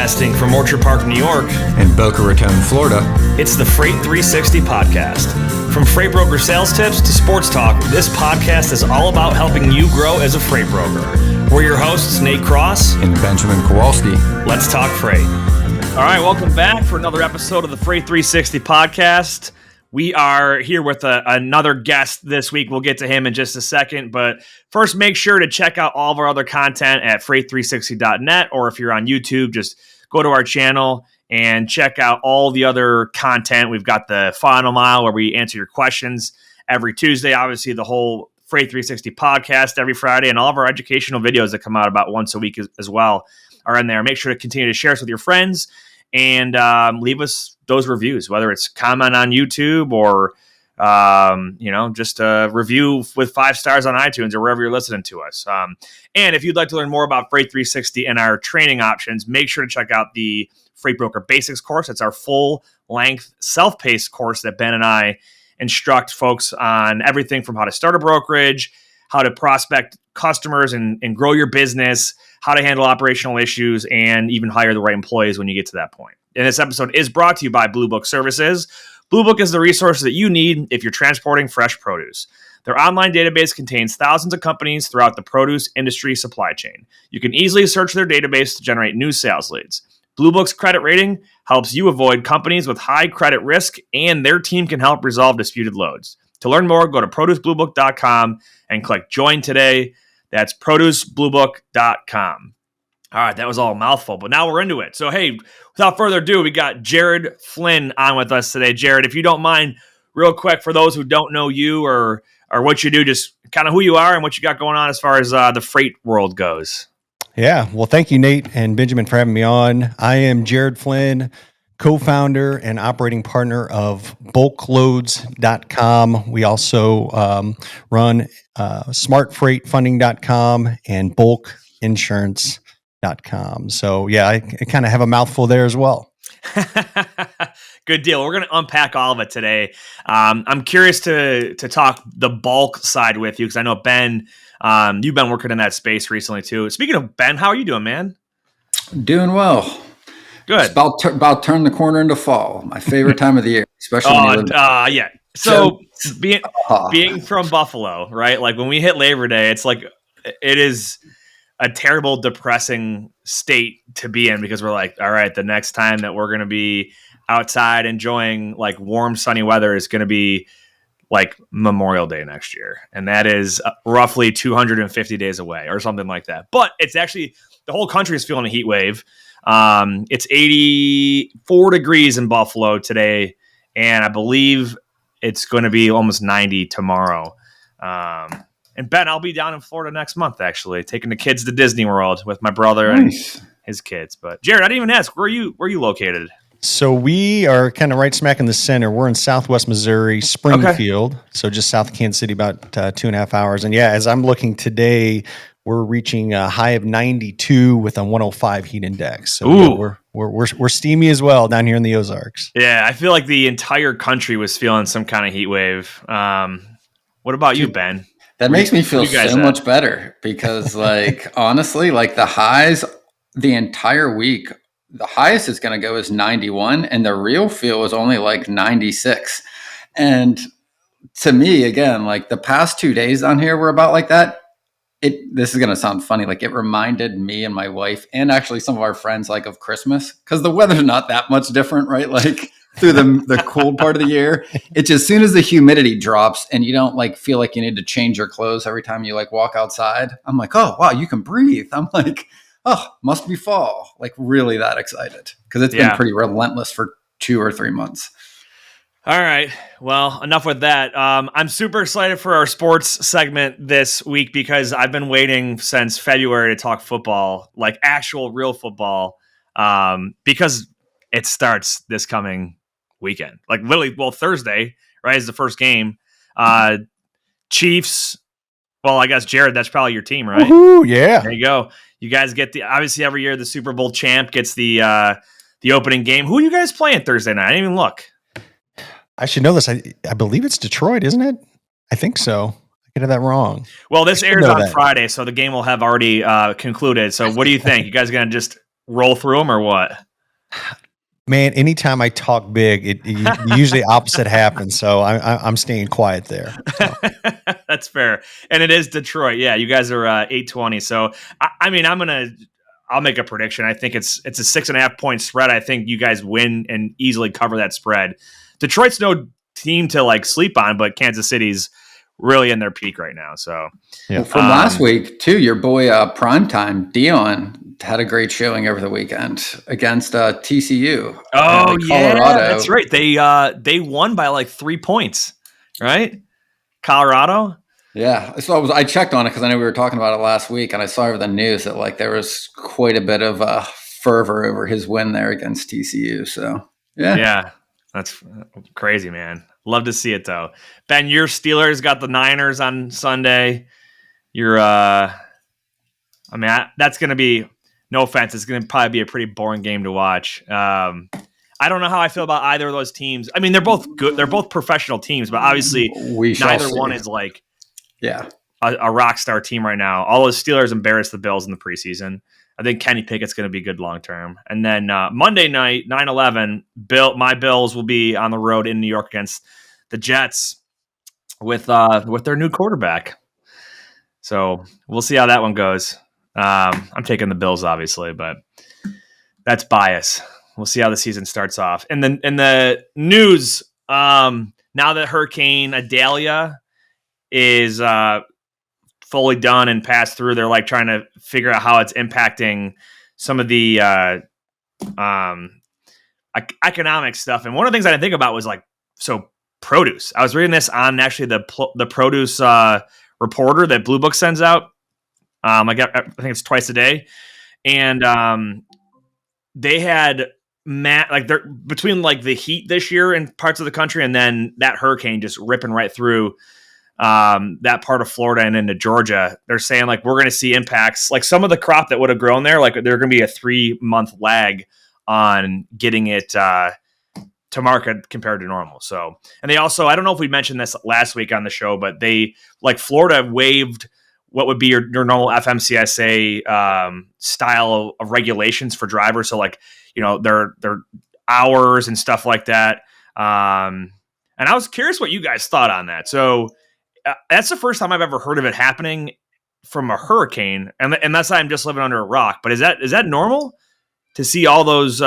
Broadcasting from Orchard Park, New York, and Boca Raton, Florida, it's the Freight 360 podcast. From freight broker sales tips to sports talk, this podcast is all about helping you grow as a freight broker. We're your hosts, Nate Cross and Benjamin Kowalski. Let's talk freight. All right, welcome back for another episode of the Freight 360 podcast. We are here with another guest this week. We'll get to him in just a second. But first, make sure to check out all of our other content at freight360.net. Or if you're on YouTube, just go to our channel and check out all the other content. We've got the Final Mile where we answer your questions every Tuesday. Obviously, the whole Freight 360 podcast every Friday. And all of our educational videos that come out about once a week as well are in there. Make sure to continue to share us with your friends. And leave us those reviews, whether it's comment on YouTube or, just a review with 5 stars on iTunes or wherever you're listening to us. And if you'd like to learn more about Freight 360 and our training options, make sure to check out the Freight Broker Basics course. It's our full-length, self-paced course that Ben and I instruct folks on everything from how to start a brokerage, how to prospect customers and grow your business, how to handle operational issues, and even hire the right employees when you get to that point. And this episode is brought to you by Blue Book Services. Blue Book is the resource that you need if you're transporting fresh produce. Their online database contains thousands of companies throughout the produce industry supply chain. You can easily search their database to generate new sales leads. Blue Book's credit rating helps you avoid companies with high credit risk, and their team can help resolve disputed loads. To learn more, go to producebluebook.com and click Join today. That's producebluebook.com. All right, that was all a mouthful, but now we're into it. So, hey, without further ado, we got Jared Flinn on with us today. Jared, if you don't mind, real quick, for those who don't know you or what you do, just kind of who you are and what you got going on as far as the freight world goes. Yeah, well, thank you, Nate and Benjamin, for having me on. I am Jared Flinn, co-founder and operating partner of bulkloads.com. We also run smartfreightfunding.com and bulkinsurance.com. So yeah, I kind of have a mouthful there as well. Good deal. We're going to unpack all of it today. I'm curious to talk the bulk side with you because I know Ben, you've been working in that space recently too. Speaking of Ben, how are you doing, man? Doing well. Good. It's about turn the corner into fall. My favorite time of the year, especially when you live yeah. So being from Buffalo, right? Like when we hit Labor Day, it's like it is a terrible, depressing state to be in because we're like, all right, the next time that we're going to be outside enjoying like warm, sunny weather is going to be like Memorial Day next year. And that is roughly 250 days away or something like that. But it's actually the whole country is feeling a heat wave. It's 84 degrees in Buffalo today, and I believe it's going to be almost 90 tomorrow. And Ben, I'll be down in Florida next month, actually, taking the kids to Disney World with my brother and his kids. But Jared, I didn't even ask, where are you located? So we are kind of right smack in the center. We're in Southwest Missouri, Springfield. Okay. So just south of Kansas City, about 2.5 hours. And yeah, as I'm looking today, we're reaching a high of 92 with a 105 heat index. So we're steamy as well down here in the Ozarks. Yeah, I feel like the entire country was feeling some kind of heat wave. What about you, Ben? That makes me feel so much better because, like, honestly, like the highs the entire week, the highest it's going to go is 91, and the real feel is only like 96. And to me, again, like the past 2 days down here were about like that. This is going to sound funny. Like it reminded me and my wife and actually some of our friends like of Christmas because the weather's not that much different, right? Like through the cold part of the year, it's as soon as the humidity drops and you don't like feel like you need to change your clothes every time you like walk outside. I'm like, oh, wow, you can breathe. I'm like, oh, must be fall. Like really that excited because it's been pretty relentless for 2 or 3 months. All right. Well, enough with that. I'm super excited for our sports segment this week because I've been waiting since February to talk football, like actual real football, because it starts this coming weekend. Like literally, well, Thursday, right, is the first game. Chiefs. Well, I guess, Jared, that's probably your team, right? Woohoo, yeah. There you go. You guys get obviously every year the Super Bowl champ gets the opening game. Who are you guys playing Thursday night? I didn't even look. I should know this. I believe it's Detroit, isn't it? I think so. I could have that wrong. Well, this airs on Friday, so the game will have already concluded. So what do you think? You guys going to just roll through them or what? Man, anytime I talk big, usually opposite happens. So I'm staying quiet there. So. That's fair. And it is Detroit. Yeah, you guys are 820. So I mean, I'll make a prediction. I think it's a 6.5 point spread. I think you guys win and easily cover that spread. Detroit's no team to like sleep on, but Kansas City's really in their peak right now. So yeah. Well, from last week too, your boy Primetime Dion had a great showing over the weekend against TCU. Oh yeah, that's right. They won by like 3 points, right? Colorado. Yeah, so I checked on it because I know we were talking about it last week, and I saw over the news that like there was quite a bit of fervor over his win there against TCU. So yeah, that's crazy, man. Love to see it though. Ben, your Steelers got the Niners on Sunday. You're, that's going to be, no offense, it's going to probably be a pretty boring game to watch. I don't know how I feel about either of those teams. I mean, they're both good. They're both professional teams, but obviously neither one is like a rock star team right now. All those Steelers embarrassed the Bills in the preseason. I think Kenny Pickett's going to be good long-term. And then Monday night, 9/11, my Bills will be on the road in New York against the Jets with their new quarterback. So we'll see how that one goes. I'm taking the Bills, obviously, but that's bias. We'll see how the season starts off. And then in the news, now that Hurricane Idalia is fully done and passed through, they're like trying to figure out how it's impacting some of the economic stuff. And one of the things I didn't think about was like, so produce. I was reading this on actually the produce reporter that Blue Book sends out. I think it's twice a day. And they had they're between like the heat this year in parts of the country and then that hurricane just ripping right through that part of Florida and into Georgia. They're saying like we're going to see impacts, like some of the crop that would have grown there, like they're going to be a 3-month lag on getting it to market compared to normal. So, and they also, I don't know if we mentioned this last week on the show, but they, like Florida waived what would be your normal FMCSA style of regulations for drivers. So like, you know, their hours and stuff like that. And I was curious what you guys thought on that. So that's the first time I've ever heard of it happening from a hurricane. And unless I'm just living under a rock, but is that normal to see all those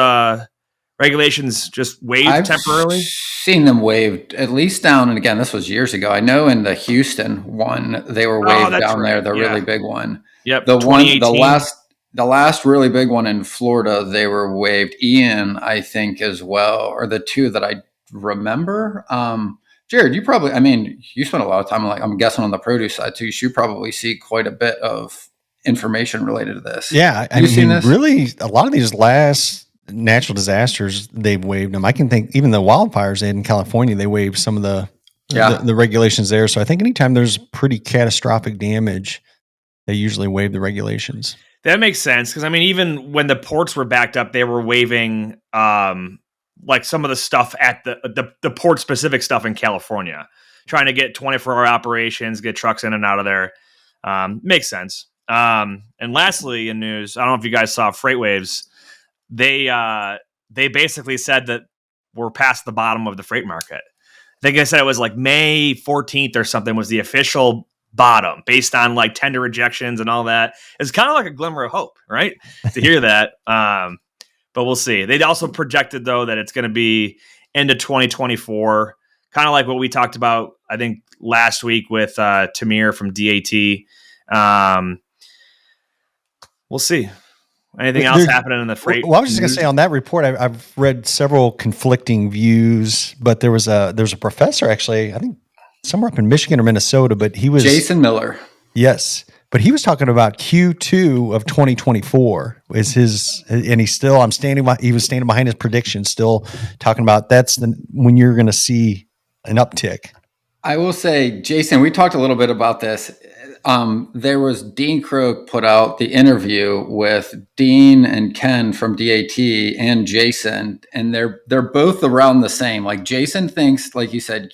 regulations just waived temporarily? I've seen them waived, at least down, and again, this was years ago. I know in the Houston one, they were waived down there, the really big one. Yep. The last really big one in Florida, they were waived. Ian, I think, as well, are the two that I remember. Jared, you spent a lot of time, like I'm guessing, on the produce side too. You probably see quite a bit of information related to this. Yeah, I mean, really, a lot of these last natural disasters, they've waived them. I can think even the wildfires they had in California, they waived some of the regulations there. So I think anytime there's pretty catastrophic damage, they usually waive the regulations. That makes sense. Because I mean, even when the ports were backed up, they were waiving like some of the stuff at the port specific stuff in California, trying to get 24-hour operations, get trucks in and out of there. Makes sense. And lastly, in news, I don't know if you guys saw FreightWaves. They basically said that we're past the bottom of the freight market. I think I said it was like May 14th or something was the official bottom based on like tender rejections and all that. It's kind of like a glimmer of hope, right? To hear that. But we'll see. They also projected though that it's going to be into 2024, kind of like what we talked about, I think last week with Tamir from DAT. We'll see. Anything else happening in the freight? Well, I was just going to say on that report, I've read several conflicting views, but there's a professor actually, I think somewhere up in Michigan or Minnesota, but he was Jason Miller. Yes, but he was talking about Q2 of 2024 is his, and he was standing behind his prediction, still talking about when you're going to see an uptick. I will say, Jason, we talked a little bit about this. There was Dean Croak put out the interview with Dean and Ken from DAT and Jason, and they're both around the same. Like Jason thinks, like you said,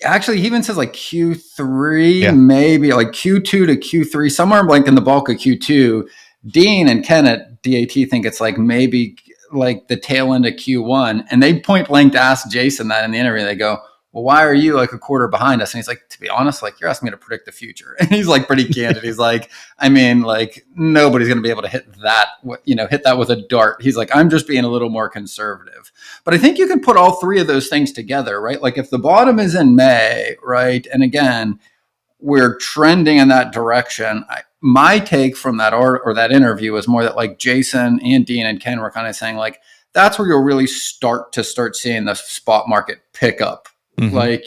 actually he even says like Q3, maybe like Q2 to Q3, somewhere like in the bulk of Q2, Dean and Ken at DAT think it's like maybe like the tail end of Q1. And they point blank ask Jason that in the interview. They go, well, why are you like a quarter behind us? And he's like, to be honest, like you're asking me to predict the future. And he's like pretty candid. He's like, I mean, like nobody's going to be able to hit that with a dart. He's like, I'm just being a little more conservative. But I think you can put all three of those things together, right? Like if the bottom is in May, right? And again, we're trending in that direction. My take from that or that interview was more that like Jason and Dean and Ken were kind of saying like, that's where you'll really start seeing the spot market pick up. Mm-hmm. Like,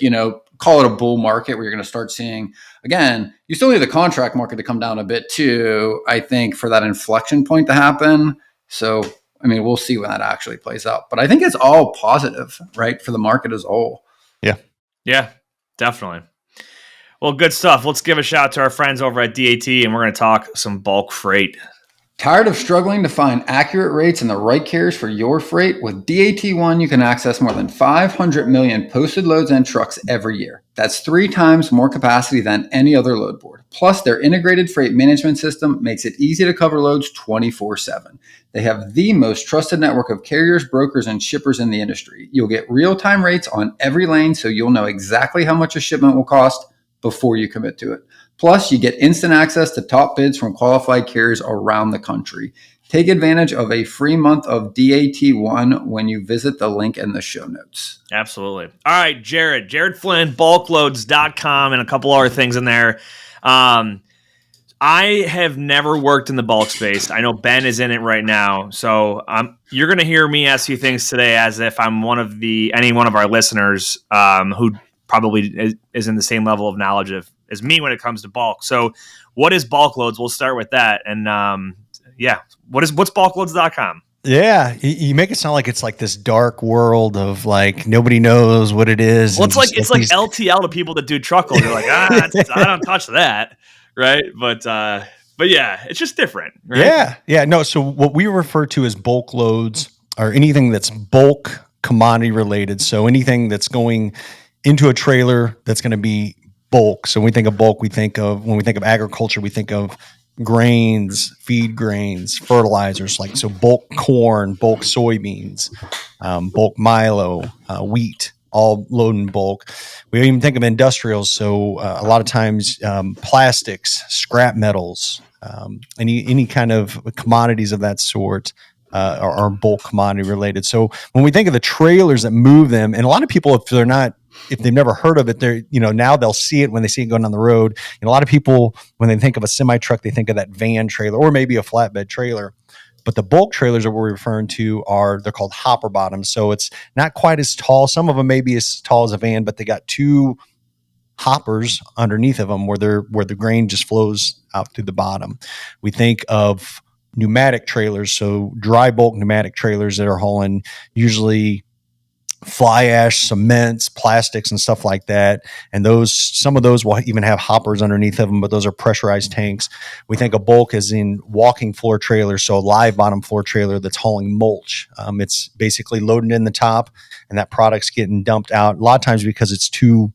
call it a bull market where you're going to start seeing, again, you still need the contract market to come down a bit too, I think, for that inflection point to happen. So, I mean, we'll see when that actually plays out. But I think it's all positive, right, for the market as a whole. Yeah. Yeah, definitely. Well, good stuff. Let's give a shout out to our friends over at DAT, and we're going to talk some bulk freight. Tired of struggling to find accurate rates and the right carriers for your freight? With DAT1, you can access more than 500 million posted loads and trucks every year. That's 3 times more capacity than any other load board. Plus, their integrated freight management system makes it easy to cover loads 24/7. They have the most trusted network of carriers, brokers, and shippers in the industry. You'll get real-time rates on every lane, so you'll know exactly how much a shipment will cost before you commit to it. Plus, you get instant access to top bids from qualified carriers around the country. Take advantage of a free month of DAT1 when you visit the link in the show notes. Absolutely. All right, Jared Flinn, bulkloads.com, and a couple other things in there. I have never worked in the bulk space. I know Ben is in it right now. So you're going to hear me ask you things today as if I'm any one of our listeners who probably is in the same level of knowledge as me when it comes to bulk. So what is bulk loads? We'll start with that. And what's bulkloads.com? Yeah. You make it sound like it's like this dark world of like, nobody knows what it is. Well, it's like LTL to people that do truckload. They're like, I don't touch that. Right. But yeah, it's just different. Right? Yeah. Yeah. No. So what we refer to as bulk loads are anything that's bulk commodity related. So anything that's going into a trailer that's going to be bulk. So when we think of bulk, when we think of agriculture, we think of grains, feed grains, fertilizers, so bulk corn, bulk soybeans, bulk milo, wheat, all load in bulk. We even think of industrials. So a lot of times plastics, scrap metals, any kind of commodities of that sort are bulk commodity related. So when we think of the trailers that move them, and a lot of people, if they've never heard of it, they're, now they'll see it when they see it going down the road. And a lot of people, when they think of a semi truck, they think of that van trailer or maybe a flatbed trailer. But the bulk trailers that we're referring to they're called hopper bottoms. So it's not quite as tall. Some of them may be as tall as a van, but they got 2 hoppers underneath of them where the grain just flows out through the bottom. We think of pneumatic trailers, so dry bulk pneumatic trailers that are hauling usually fly ash, cements, plastics, and stuff like that. And some of those will even have hoppers underneath of them, but those are pressurized tanks. We think of bulk as in walking floor trailers, so a live bottom floor trailer that's hauling mulch. It's basically loaded in the top, and that product's getting dumped out. A lot of times because it's too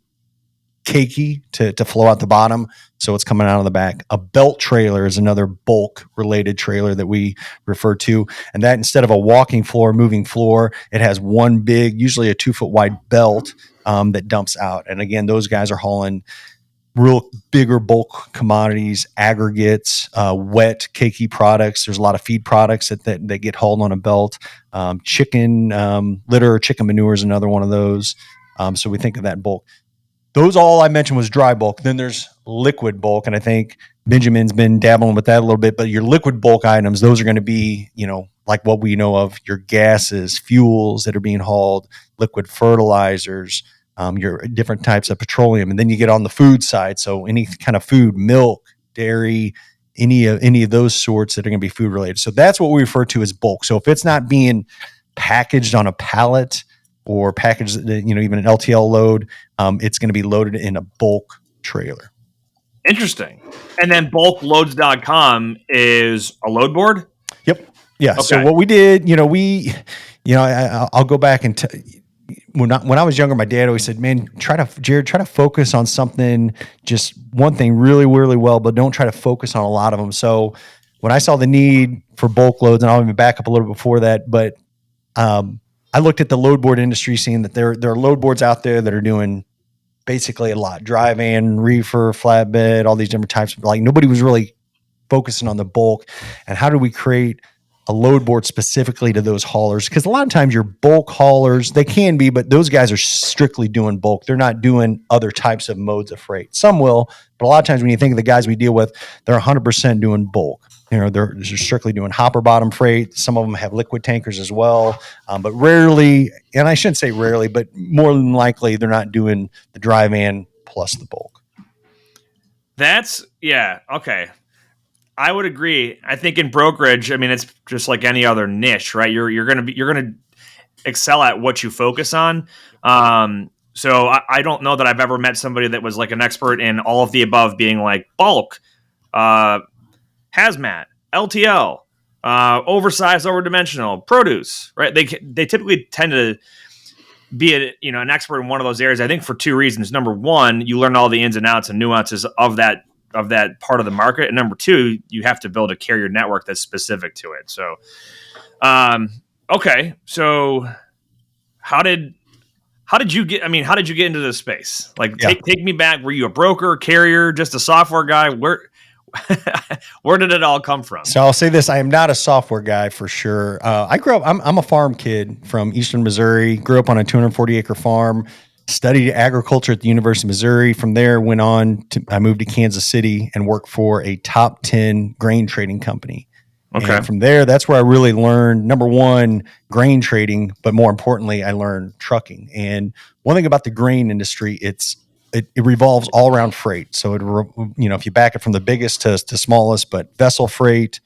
cakey to flow out the bottom, so it's coming out of the back. A belt trailer is another bulk related trailer that we refer to, and that instead of a walking floor, moving floor, it has one big, usually a 2-foot wide belt that dumps out. And again, those guys are hauling real bigger bulk commodities, aggregates, wet cakey products. There's a lot of feed products that get hauled on a belt. Chicken litter, chicken manure is another one of those. So we think of that bulk. Those all I mentioned was dry bulk. Then there's liquid bulk, and I think Benjamin's been dabbling with that a little bit. But your liquid bulk items, those are going to be, like what we know of, your gases, fuels that are being hauled, liquid fertilizers, your different types of petroleum. And then you get on the food side, so any kind of food, milk, dairy, any of those sorts that are going to be food related. So that's what we refer to as bulk. So if it's not being packaged on a pallet or packaged, even an LTL load, it's going to be loaded in a bulk trailer. Interesting. And then bulkloads.com is a load board? Yep. Yeah. Okay. So what we did, I'll go back and when I was younger, my dad always said, man, Jared, try to focus on something, just one thing really, really well, but don't try to focus on a lot of them. So when I saw the need for bulk loads, and I'll even back up a little before that, but I looked at the load board industry, seeing that there are load boards out there that are doing basically a lot: dry van, reefer, flatbed, all these different types. Like, nobody was really focusing on the bulk. And how do we create a load board specifically to those haulers? Because a lot of times your bulk haulers, they can be, but those guys are strictly doing bulk. They're not doing other types of modes of freight. Some will, but a lot of times when you think of the guys we deal with, they're 100% doing bulk. They're strictly doing hopper bottom freight. Some of them have liquid tankers as well, but rarely, and I shouldn't say rarely, but more than likely, they're not doing the dry van plus the bulk. Okay. I would agree. I think in brokerage, I mean, it's just like any other niche, right? You're gonna excel at what you focus on. So I don't know that I've ever met somebody that was like an expert in all of the above, being like bulk, hazmat, LTL, oversized, overdimensional, produce, right? They typically tend to be an expert in one of those areas. I think for two reasons. Number one, you learn all the ins and outs and nuances of that part of the market, and number two, you have to build a carrier network that's specific to it. So, okay, so how did you get into this space? Like, take me back. Were you a broker, carrier, just a software guy? Where did it all come from? So I'll say this: I am not a software guy for sure. I grew up. I'm a farm kid from Eastern Missouri. Grew up on a 240-acre farm. Studied agriculture at the University of Missouri. From there, I moved to Kansas City and worked for a top 10 grain trading company. Okay. And from there, that's where I really learned, number one, grain trading, but more importantly, I learned trucking. And one thing about the grain industry, it revolves all around freight. So if you back it from the biggest to smallest, but vessel freight,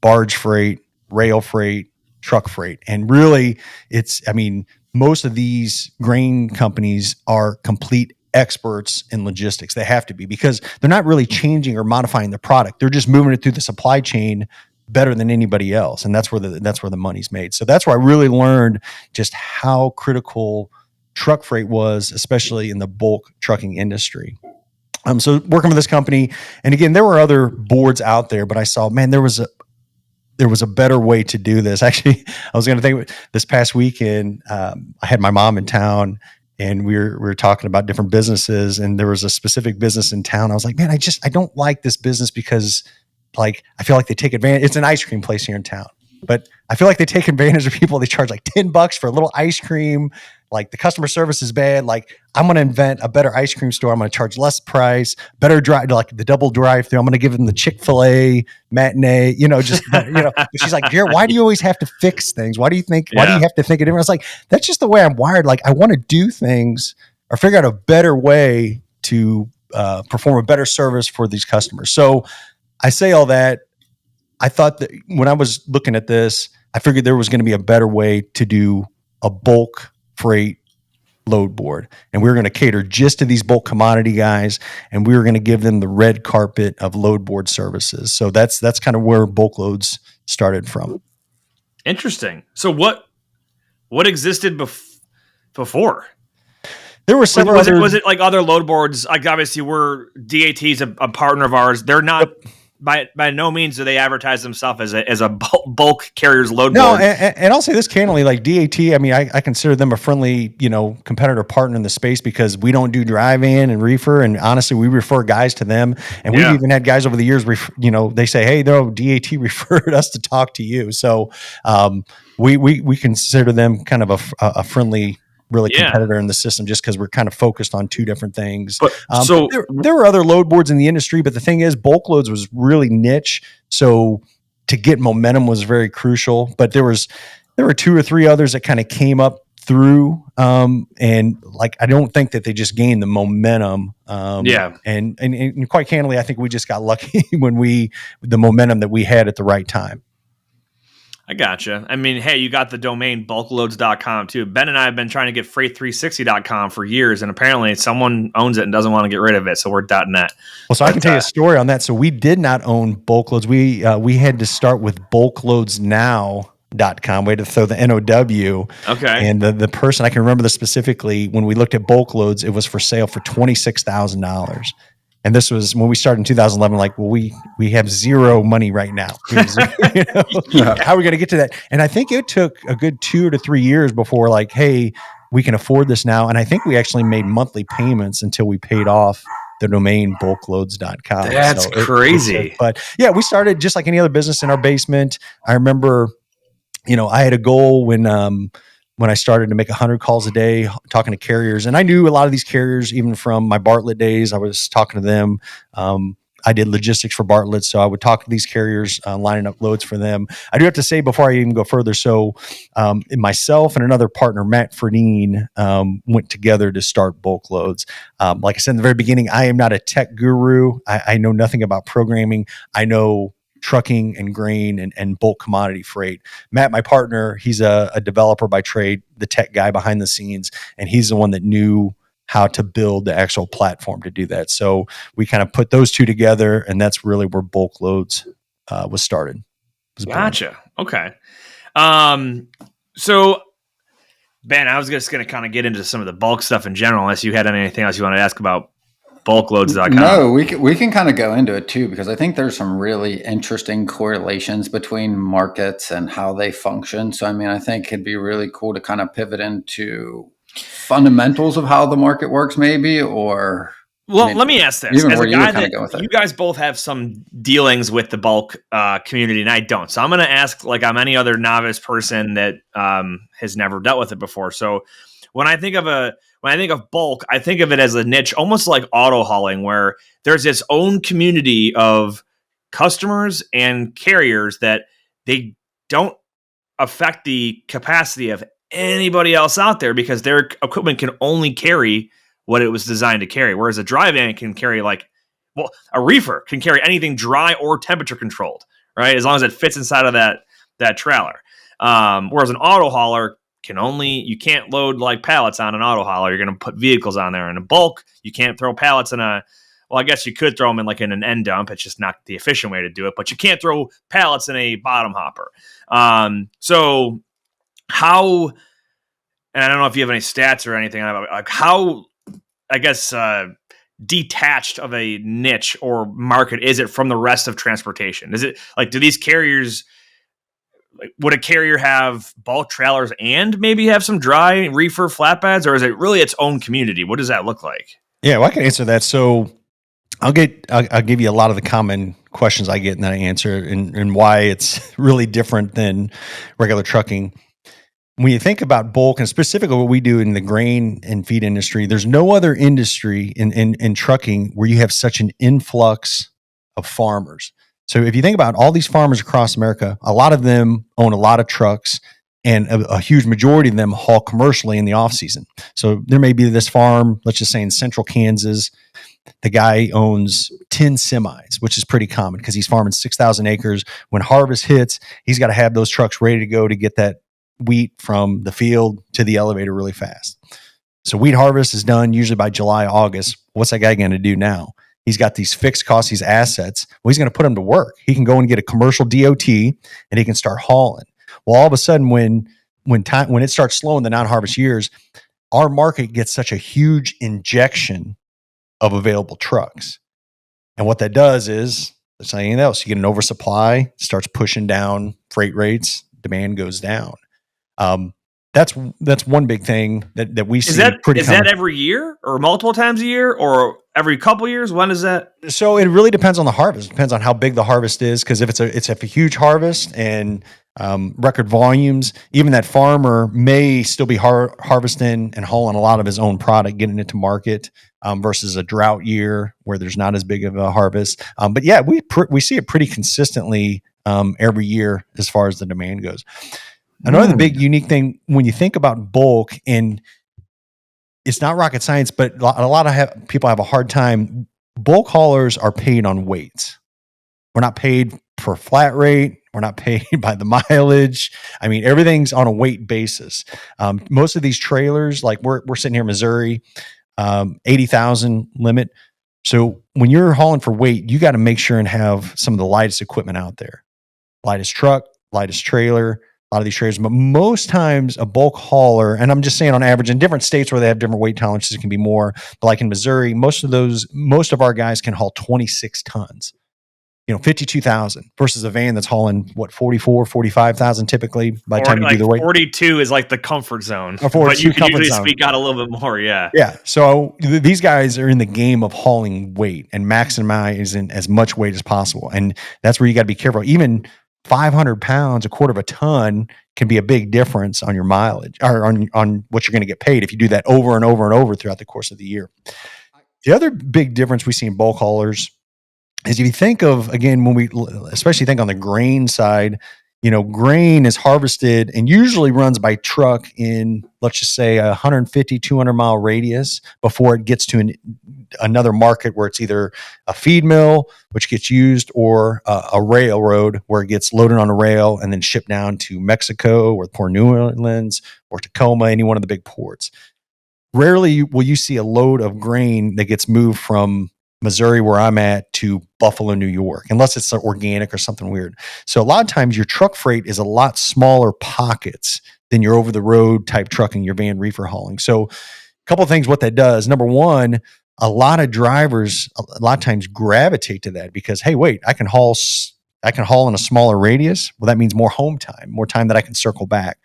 barge freight, rail freight, truck freight. And really, most of these grain companies are complete experts in logistics. They have to be, because they're not really changing or modifying the product. They're just moving it through the supply chain better than anybody else. And that's where the money's made. So that's where I really learned just how critical truck freight was, especially in the bulk trucking industry. So working with this company, and again, there were other boards out there, but I saw, man, there was a better way to do this. Actually, I was going to think this past weekend, I had my mom in town, and we were talking about different businesses, and there was a specific business in town. I was like, man, I don't like this business because, like, I feel like they take advantage. It's an ice cream place here in town, but I feel like they take advantage of people. They charge like $10 for a little ice cream. Like, the customer service is bad. Like, I'm going to invent a better ice cream store. I'm going to charge less price, better drive, like the double drive-through. I'm going to give them the Chick-fil-A matinee, she's like, Jared, why do you always have to fix things? Why do you have to think of it? I was like, that's just the way I'm wired. Like, I want to do things or figure out a better way to perform a better service for these customers. So I say all that. I thought that when I was looking at this, I figured there was going to be a better way to do a bulk freight load board, and we were going to cater just to these bulk commodity guys, and we were going to give them the red carpet of load board services. So that's kind of where bulk loads started from. Interesting. So what existed before? There were several. Was it like other load boards? Like, obviously, DAT's a partner of ours. They're not. Yep. By no means do they advertise themselves as a bulk carrier's load board. No, and I'll say this candidly, like DAT, I consider them a friendly, competitor partner in the space, because we don't do dry van and reefer, and honestly, we refer guys to them, and we've even had guys over the years, they say, hey, DAT referred us to talk to you, so we consider them kind of a friendly, really competitor in the system, just because we're kind of focused on two different things. But there were other load boards in the industry, but the thing is, bulk loads was really niche. So to get momentum was very crucial. But there were two or three others that kind of came up through, and like, I don't think that they just gained the momentum. And quite candidly, I think we just got lucky the momentum that we had at the right time. I gotcha. I mean, hey, you got the domain bulkloads.com too. Ben and I have been trying to get freight360.com for years, and apparently someone owns it and doesn't want to get rid of it. So we're .net. Well, so I can tell you a story on that. So we did not own bulk loads. We had to start with bulkloadsnow.com. We had to throw the NOW. Okay. And the person, I can remember this specifically, when we looked at bulk loads, it was for sale for $26,000. And this was when we started in 2011, like, well, we have zero money right now. How are we going to get to that? And I think it took a good 2 to 3 years before like, hey, we can afford this now. And I think we actually made monthly payments until we paid off the domain bulkloads.com. That's crazy. But yeah, we started just like any other business in our basement. I remember, I had a goal when I started to make 100 calls a day talking to carriers. And I knew a lot of these carriers, even from my Bartlett days. I was talking to them. I did logistics for Bartlett, so I would talk to these carriers, lining up loads for them. I do have to say before I even go further, so myself and another partner, Matt Ferdine, went together to start Bulk Loads. Like I said in the very beginning, I am not a tech guru. I know nothing about programming. I know trucking and grain and bulk commodity freight. Matt, my partner, he's a developer by trade, the tech guy behind the scenes, and he's the one that knew how to build the actual platform to do that. So we kind of put those two together, and that's really where Bulk Loads was started. Gotcha. Okay. So Ben, I was just going to kind of get into some of the bulk stuff in general, unless you had anything else you wanted to ask about bulkloads.com. No, we can kind of go into it too, because I think there's some really interesting correlations between markets and how they function. So, I think it'd be really cool to kind of pivot into fundamentals of how the market works, maybe, or... Well, let me ask this. As a guy that you guys both have some dealings with the bulk community, and I don't. So I'm going to ask like I'm any other novice person that has never dealt with it before. So when I think of bulk, I think of it as a niche, almost like auto hauling, where there's its own community of customers and carriers that they don't affect the capacity of anybody else out there because their equipment can only carry what it was designed to carry. Whereas a dry van can carry a reefer can carry anything dry or temperature controlled, right? As long as it fits inside of that trailer. Whereas an auto hauler you can't load like pallets on an auto hauler. You're going to put vehicles on there. In a bulk, you can't throw pallets I guess you could throw them in an end dump. It's just not the efficient way to do it, but you can't throw pallets in a bottom hopper. So how, and I don't know if you have any stats or anything about like how, I guess, detached of a niche or market is it from the rest of transportation? Is it like, do these carriers, would a carrier have bulk trailers and maybe have some dry reefer flatbeds, or is it really its own community? What does that look like? Yeah, well, I can answer that. So I'll give you a lot of the common questions I get and then I answer and why it's really different than regular trucking. When you think about bulk, and specifically what we do in the grain and feed industry, there's no other industry in trucking where you have such an influx of farmers. So if you think about all these farmers across America, a lot of them own a lot of trucks, and a huge majority of them haul commercially in the off season. So there may be this farm, let's just say in central Kansas, the guy owns 10 semis, which is pretty common because he's farming 6,000 acres. When harvest hits, he's got to have those trucks ready to go to get that wheat from the field to the elevator really fast. So wheat harvest is done usually by July, August. What's that guy going to do now? He's got these fixed costs, these assets. Well, he's going to put them to work. He can go and get a commercial DOT and he can start hauling. Well, all of a sudden when it starts slowing the non-harvest years, our market gets such a huge injection of available trucks. And what that does is, it's not anything else. You get an oversupply, starts pushing down freight rates, demand goes down. That's one big thing that we see. Is that every year or multiple times a year or every couple years? When is that? So it really depends on the harvest. It depends on how big the harvest is. Because if it's a huge harvest and record volumes, even that farmer may still be harvesting and hauling a lot of his own product, getting it to market, versus a drought year where there's not as big of a harvest. But yeah, we see it pretty consistently every year as far as the demand goes. Another big unique thing when you think about bulk, and it's not rocket science, but a lot of people have a hard time. Bulk haulers are paid on weights. We're not paid per flat rate. We're not paid by the mileage. I mean, everything's on a weight basis. Most of these trailers, like we're sitting here in Missouri, 80,000 limit. So when you're hauling for weight, you got to make sure and have some of the lightest equipment out there. Lightest truck, lightest trailer. a lot of these traders, but most times a bulk hauler, and I'm just saying on average in different states where they have different weight tolerances, it can be more, but like in Missouri, most of our guys can haul 26 tons, 52,000 versus a van that's hauling 45,000 typically by the time you do the weight. 42 is like the comfort zone, but you can usually speak out a little bit more. Yeah. So these guys are in the game of hauling weight and maximizing as much weight as possible. And that's where you got to be careful. Even 500 pounds, a quarter of a ton can be a big difference on your mileage or on what you're going to get paid if you do that over and over and over throughout the course of the year. The other big difference we see in bulk haulers is if you think of, again, when we especially think on the grain side, grain is harvested and usually runs by truck in, let's just say, 150, 200 mile radius before it gets to another market where it's either a feed mill, which gets used, or a railroad where it gets loaded on a rail and then shipped down to Mexico or Port New Orleans or Tacoma, any one of the big ports. Rarely will you see a load of grain that gets moved from Missouri, where I'm at, to Buffalo, New York, unless it's organic or something weird. So a lot of times your truck freight is a lot smaller pockets than your over the road type trucking, your van reefer hauling. So a couple of things, what that does. Number one, a lot of drivers, a lot of times gravitate to that because, hey, wait, I can haul in a smaller radius. Well, that means more home time, more time that I can circle back.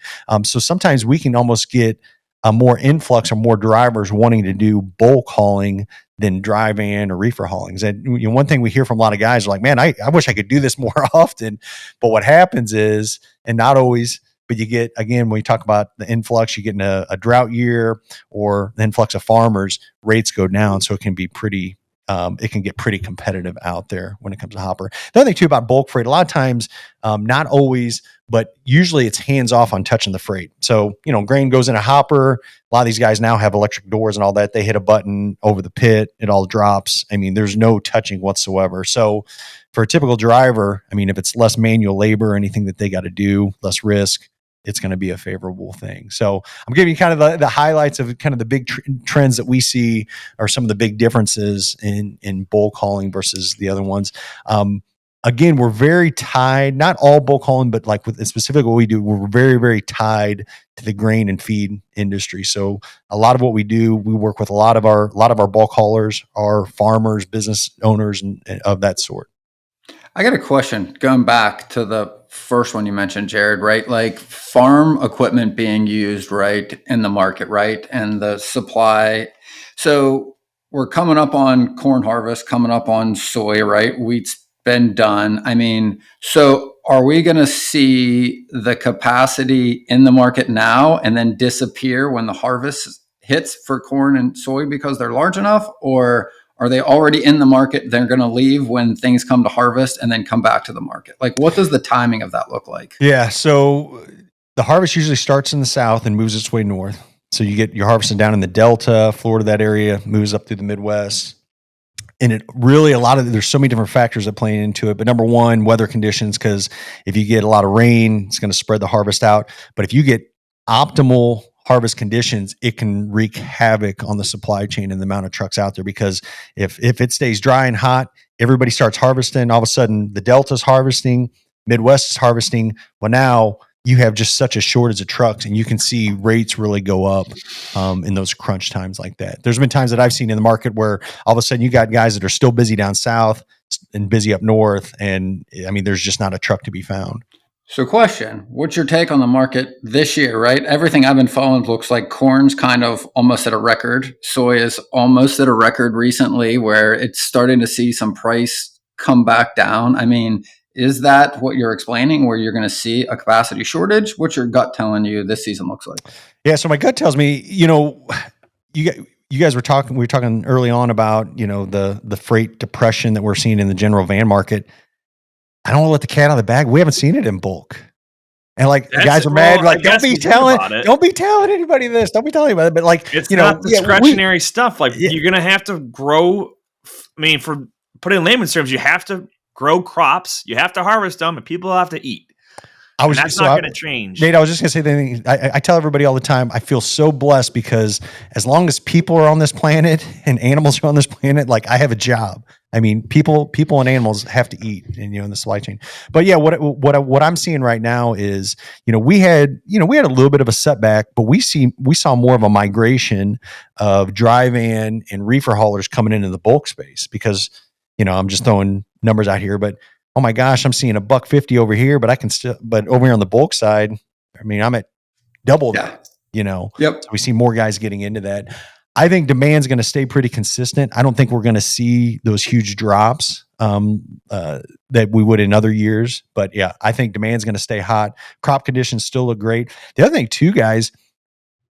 So sometimes we can almost get a more influx or more drivers wanting to do bulk hauling than dry van or reefer haulings. And one thing we hear from a lot of guys are like, man, I wish I could do this more often. But what happens is, and not always, but you get, again, when you talk about the influx, you get in a drought year or the influx of farmers, rates go down. So it can be pretty, it can get pretty competitive out there when it comes to hopper. The other thing too about bulk freight, a lot of times, not always, but usually it's hands off on touching the freight. So, grain goes in a hopper. A lot of these guys now have electric doors and all that. They hit a button over the pit, it all drops. I mean, there's no touching whatsoever. So for a typical driver, I mean, if it's less manual labor or anything that they got to do, less risk, it's going to be a favorable thing. So I'm giving you kind of the highlights of kind of the big trends that we see are some of the big differences in bulk hauling versus the other ones. Again, we're very tied, not all bulk hauling, but like with specifically what we do, we're very, very tied to the grain and feed industry. So a lot of what we do, we work with a lot of our bulk haulers are farmers, business owners, and of that sort. I got a question going back to the first one you mentioned, Jared, right? Like farm equipment being used, right, in the market, right? And the supply. So we're coming up on corn harvest, coming up on soy, right? Wheat's been done. I mean, so are we going to see the capacity in the market now and then disappear when the harvest hits for corn and soy because they're large enough? Or are they already in the market? They're going to leave when things come to harvest and then come back to the market. Like, what does the timing of that look like? Yeah. So the harvest usually starts in the south and moves its way north. So you get your harvesting down in the Delta, Florida, that area, moves up through the Midwest. And it really, there's so many different factors that play into it. But number one, weather conditions, because if you get a lot of rain, it's going to spread the harvest out. But if you get optimal harvest conditions, it can wreak havoc on the supply chain and the amount of trucks out there. Because if it stays dry and hot, everybody starts harvesting. All of a sudden, the Delta's harvesting, Midwest is harvesting. Well, now you have just such a shortage of trucks, and you can see rates really go up in those crunch times like that. There's been times that I've seen in the market where all of a sudden you got guys that are still busy down south and busy up north, and I mean, there's just not a truck to be found. So question, what's your take on the market this year, right? Everything I've been following looks like corn's kind of almost at a record. Soy is almost at a record recently where it's starting to see some price come back down. I mean, is that what you're explaining, where you're going to see a capacity shortage? What's your gut telling you this season looks like? Yeah, so my gut tells me, you guys were talking. We were talking early on about the freight depression that we're seeing in the general van market. I don't want to let the cat out of the bag. We haven't seen it in bulk, and like the guys are mad. Like, don't be telling anybody this. Don't be telling anybody. But like, it's not discretionary stuff. Like you're going to have to grow. I mean, for putting in layman's terms, you have to grow crops, you have to harvest them, and people have to eat. That's not going to change. Nate, I was just going to say the thing. I tell everybody all the time, I feel so blessed because as long as people are on this planet and animals are on this planet, like I have a job. I mean, people and animals have to eat, and in the supply chain. But yeah, what I'm seeing right now is, we had a little bit of a setback, but we saw more of a migration of dry van and reefer haulers coming into the bulk space because, I'm just throwing numbers out here, but oh my gosh, I'm seeing $150 over here, but but over here on the bulk side, I mean, I'm at double that, Yep. So we see more guys getting into that. I think demand's going to stay pretty consistent. I don't think we're going to see those huge drops that we would in other years. But yeah, I think demand's going to stay hot. Crop conditions still look great. The other thing too, guys,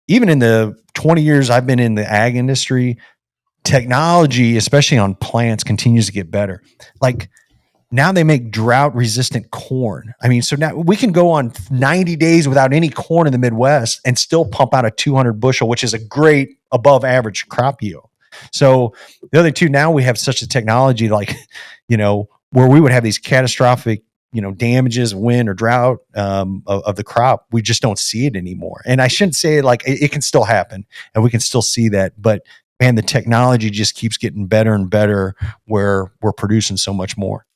even in the 20 years I've been in the ag industry, technology, especially on plants, continues to get better. Like now they make drought resistant corn. I mean, so now we can go on 90 days without any corn in the Midwest and still pump out a 200 bushel, which is a great above average crop yield. So the other two, now we have such a technology, like, where we would have these catastrophic, damages, wind or drought of the crop. We just don't see it anymore. And I shouldn't say it like it can still happen and we can still see that, but man, the technology just keeps getting better and better where we're producing so much more.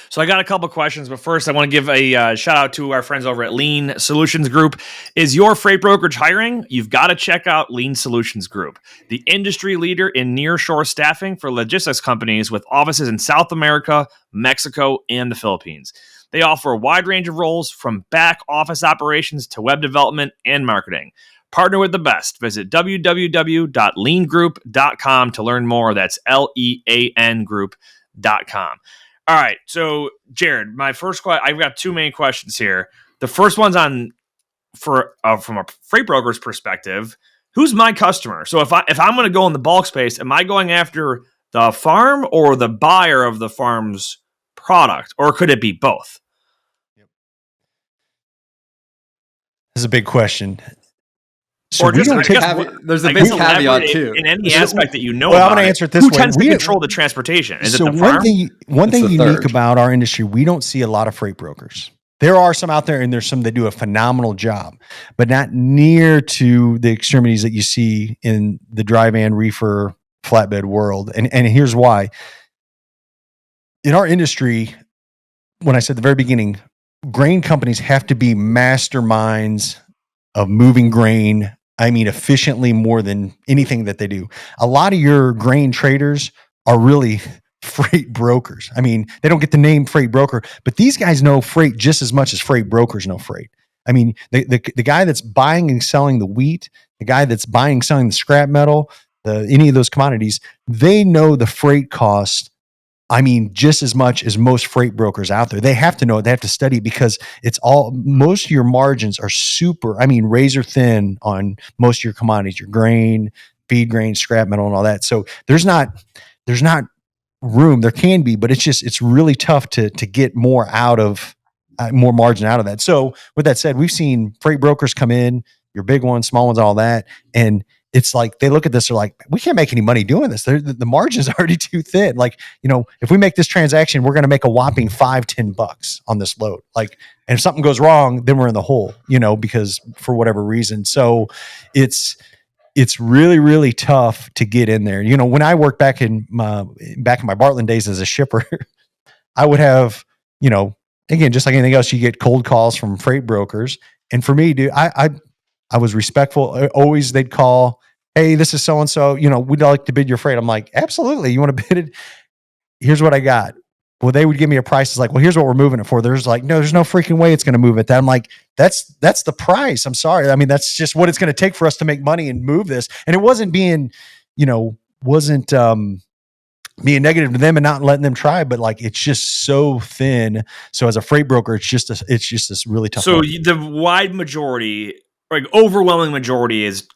So I got a couple questions, but first I want to give a shout out to our friends over at Lean Solutions Group. Is your freight brokerage hiring? You've got to check out Lean Solutions Group, the industry leader in nearshore staffing for logistics companies with offices in South America, Mexico, and the Philippines. They offer a wide range of roles from back office operations to web development and marketing. Partner with the best. Visit www.leangroup.com to learn more. That's LEAN group.com. All right, so Jared, my first question, I've got two main questions here. The first one's from a freight broker's perspective. Who's my customer? So if I'm going to go in the bulk space, am I going after the farm or the buyer of the farm's product, or could it be both? This is a big question. So or just, there's a big caveat too. In any aspect that I'm going to answer it this way. Who tends to control the transportation? Is it the farm? One thing unique about our industry, we don't see a lot of freight brokers. There are some out there, and there's some that do a phenomenal job, but not near to the extremities that you see in the dry van, reefer, flatbed world. And here's why. In our industry, when I said at the very beginning, grain companies have to be masterminds of moving grain. I mean, efficiently more than anything that they do. A lot of your grain traders are really freight brokers. I mean, they don't get the name freight broker, but these guys know freight just as much as freight brokers know freight. I mean, the guy that's buying and selling the wheat, the guy that's buying and selling the scrap metal, any of those commodities, they know the freight cost. I mean, just as much as most freight brokers out there. They have to know it. They have to study it because most of your margins are razor thin on most of your commodities, your grain, feed grain, scrap metal, and all that. So there's not room. There can be, but it's really tough to get more more margin out of that. So with that said, we've seen freight brokers come in, your big ones, small ones, all that, and it's like they look at this, they're like, we can't make any money doing this. The margin's already too thin. Like, if we make this transaction, we're going to make a whopping $5-10 on this load. Like, and if something goes wrong, then we're in the hole, because for whatever reason. So it's really, really tough to get in there. When I worked back in my Bartlett days as a shipper, I would have, again, just like anything else, you get cold calls from freight brokers. And for me, dude, I was respectful. Always they'd call, hey, this is so-and-so, we'd like to bid your freight. I'm like, absolutely. You want to bid it? Here's what I got. Well, they would give me a price. It's like, well, here's what we're moving it for. There's like, no, there's no freaking way it's going to move it. That I'm like, that's the price. I'm sorry. I mean, that's just what it's going to take for us to make money and move this. And it wasn't being, being negative to them and not letting them try, but like, it's just so thin. So as a freight broker, it's just this really tough. So the wide majority, like overwhelming majority, is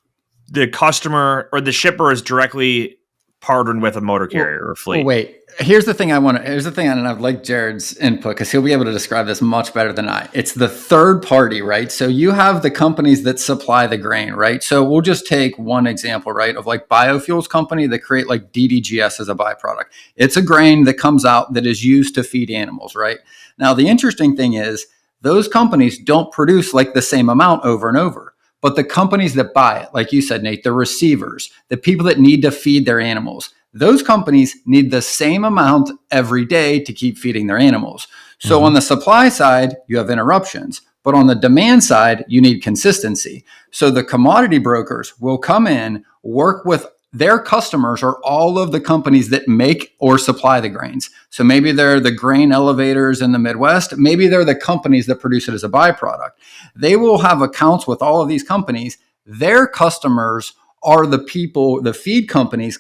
the customer or the shipper is directly partnered with a motor carrier or fleet. Well, wait, here's the thing and I'd like Jared's input because he'll be able to describe this much better than I. It's the third party, right? So you have the companies that supply the grain, right? So we'll just take one example, right, of like biofuels company that create like DDGS as a byproduct. It's a grain that comes out that is used to feed animals, right? Now, the interesting thing is those companies don't produce like the same amount over and over. But the companies that buy it, like you said, Nate, the receivers, the people that need to feed their animals, those companies need the same amount every day to keep feeding their animals. So on the supply side, you have interruptions, but on the demand side, you need consistency. So the commodity brokers will come in, work with their customers are all of the companies that make or supply the grains. So maybe they're the grain elevators in the Midwest. Maybe they're the companies that produce it as a byproduct. They will have accounts with all of these companies. Their customers are the people, the feed companies,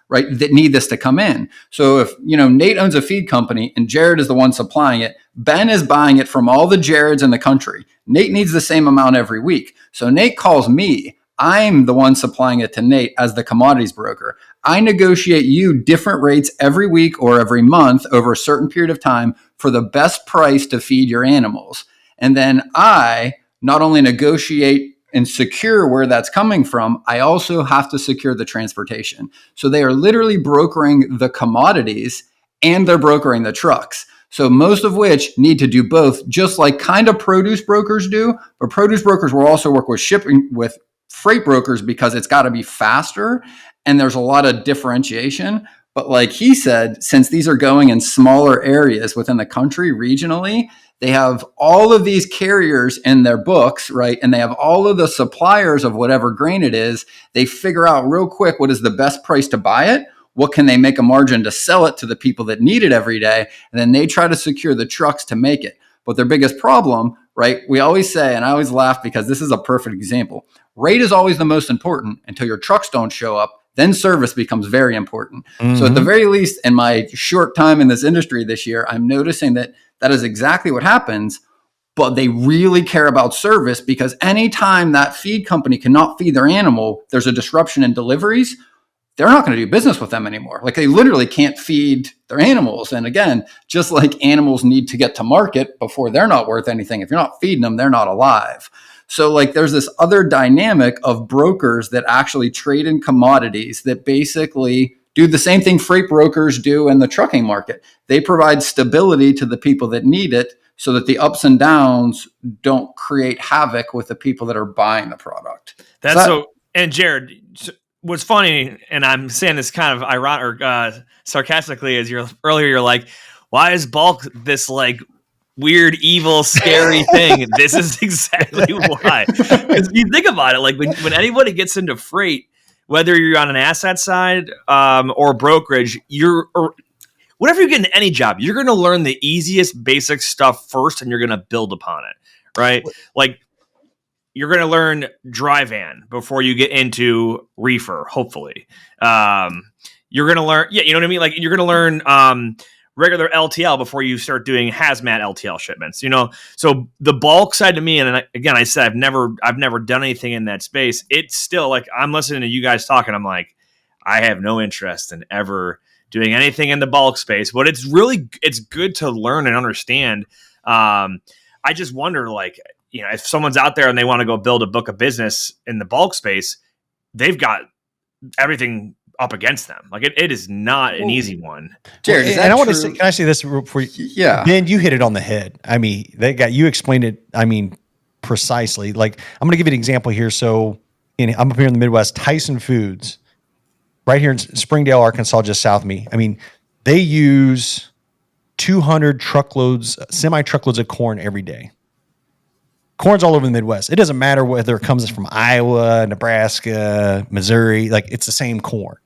right, that need this to come in. So if, Nate owns a feed company and Jared is the one supplying it, Ben is buying it from all the Jareds in the country. Nate needs the same amount every week. So Nate calls me. I'm the one supplying it to Nate as the commodities broker. I negotiate you different rates every week or every month over a certain period of time for the best price to feed your animals. And then I not only negotiate and secure where that's coming from, I also have to secure the transportation. So they are literally brokering the commodities and they're brokering the trucks. So most of which need to do both, just like kind of produce brokers do, but produce brokers will also work with shipping, with freight brokers, because it's got to be faster and there's a lot of differentiation. But like he said, since these are going in smaller areas within the country regionally, they have all of these carriers in their books, right? And they have all of the suppliers of whatever grain it is. They figure out real quick what is the best price to buy it. What can they make a margin to sell it to the people that need it every day? And then they try to secure the trucks to make it. But their biggest problem, right? We always say, and I always laugh because this is a perfect example. Rate is always the most important until your trucks don't show up. Then service becomes very important. Mm-hmm. So at the very least, in my short time in this industry this year, I'm noticing that is exactly what happens. But they really care about service, because anytime that feed company cannot feed their animal, there's a disruption in deliveries. They're not going to do business with them anymore. Like, they literally can't feed their animals. And again, just like animals need to get to market before they're not worth anything, if you're not feeding them, they're not alive. So like, there's this other dynamic of brokers that actually trade in commodities that basically do the same thing freight brokers do in the trucking market. They provide stability to the people that need it so that the ups and downs don't create havoc with the people that are buying the product. And Jared, what's funny, and I'm saying this kind of ironic or sarcastically, is you're like, why is bulk this like weird, evil, scary thing? This is exactly why. Because you think about it, like when anybody gets into freight, whether you're on an asset side or brokerage, or whatever you get in any job, you're going to learn the easiest basic stuff first, and you're going to build upon it, right? Like, you're going to learn dry van before you get into reefer, hopefully. You're going to learn, you know what I mean? Like, you're going to learn regular LTL before you start doing hazmat LTL shipments, So the bulk side to me, and again, I said I've never done anything in that space. It's still like, I'm listening to you guys talking, I'm like, I have no interest in ever doing anything in the bulk space, but it's good to learn and understand. I just wonder, like, if someone's out there and they want to go build a book of business in the bulk space, they've got everything up against them. Like, it is not an easy one. Jared, and I want to say, can I say this before you? Yeah. Ben, you hit it on the head. I mean, you explained it, precisely. Like, I'm going to give you an example here. So I'm up here in the Midwest, Tyson Foods, right here in Springdale, Arkansas, just south of me. I mean, they use 200 semi-truckloads of corn every day. Corn's all over the Midwest. It doesn't matter whether it comes from Iowa, Nebraska, Missouri. Like, it's the same corn.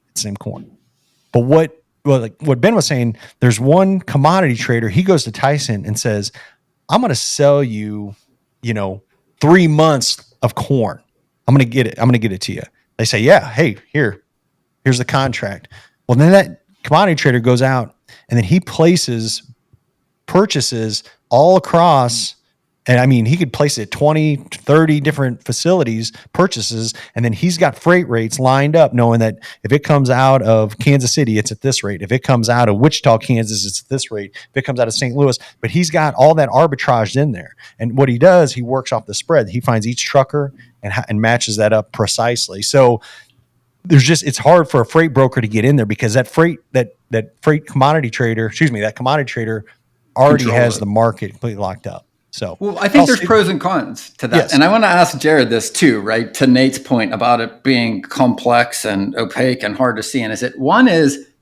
But what Ben was saying, there's one commodity trader. He goes to Tyson and says, I'm going to sell you, 3 months of corn. I'm going to get it. I'm going to get it to you. They say, yeah, hey, here's the contract. Well, then that commodity trader goes out and then he purchases all across. And I mean, he could place it at 20, 30 different facilities, purchases, and then he's got freight rates lined up, knowing that if it comes out of Kansas City, it's at this rate. If it comes out of Wichita, Kansas, it's at this rate. If it comes out of St. Louis, but he's got all that arbitraged in there. And what he does, he works off the spread. He finds each trucker and matches that up precisely. So it's hard for a freight broker to get in there, because that commodity trader already has the market completely locked up. So, well, I think there's pros and cons to that. Yes. And I want to ask Jared this too, right? To Nate's point about it being complex and opaque and hard to see. And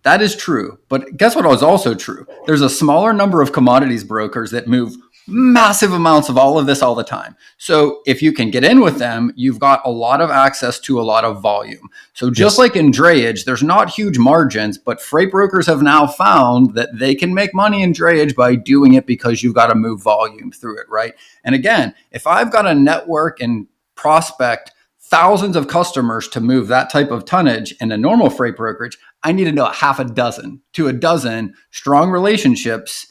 that is true. But guess what was also true? There's a smaller number of commodities brokers that move massive amounts of all of this all the time. So if you can get in with them, you've got a lot of access to a lot of volume. So just like in drayage, there's not huge margins, but freight brokers have now found that they can make money in drayage by doing it because you've got to move volume through it, right? And again, if I've got a network and prospect thousands of customers to move that type of tonnage in a normal freight brokerage, I need to know half a dozen to a dozen strong relationships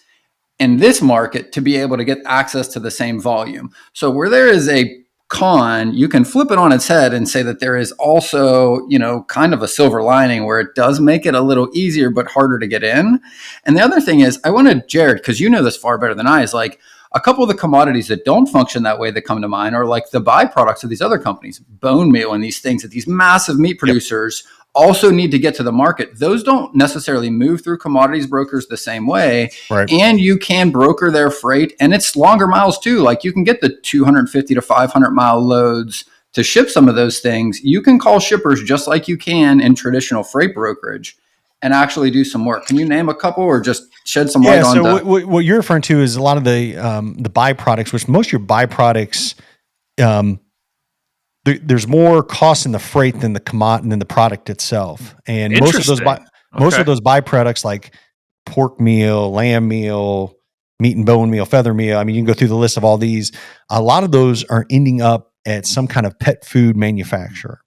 in this market to be able to get access to the same volume. So where there is a con, you can flip it on its head and say that there is also, kind of a silver lining where it does make it a little easier, but harder to get in. And the other thing is, I wanted Jared, because you know this far better than I, is like a couple of the commodities that don't function that way that come to mind are like the byproducts of these other companies, bone meal and these things that these massive meat producers also need to get to the market. Those don't necessarily move through commodities brokers the same way. Right. And you can broker their freight, and it's longer miles too. Like you can get the 250 to 500 mile loads to ship some of those things. You can call shippers just like you can in traditional freight brokerage and actually do some work. Can you name a couple or just shed some light on that? So what you're referring to is a lot of the byproducts, which most of your byproducts, there's more cost in the freight than the product itself. And most of those byproducts like pork meal, lamb meal, meat and bone meal, feather meal. I mean, you can go through the list of all these. A lot of those are ending up at some kind of pet food manufacturer.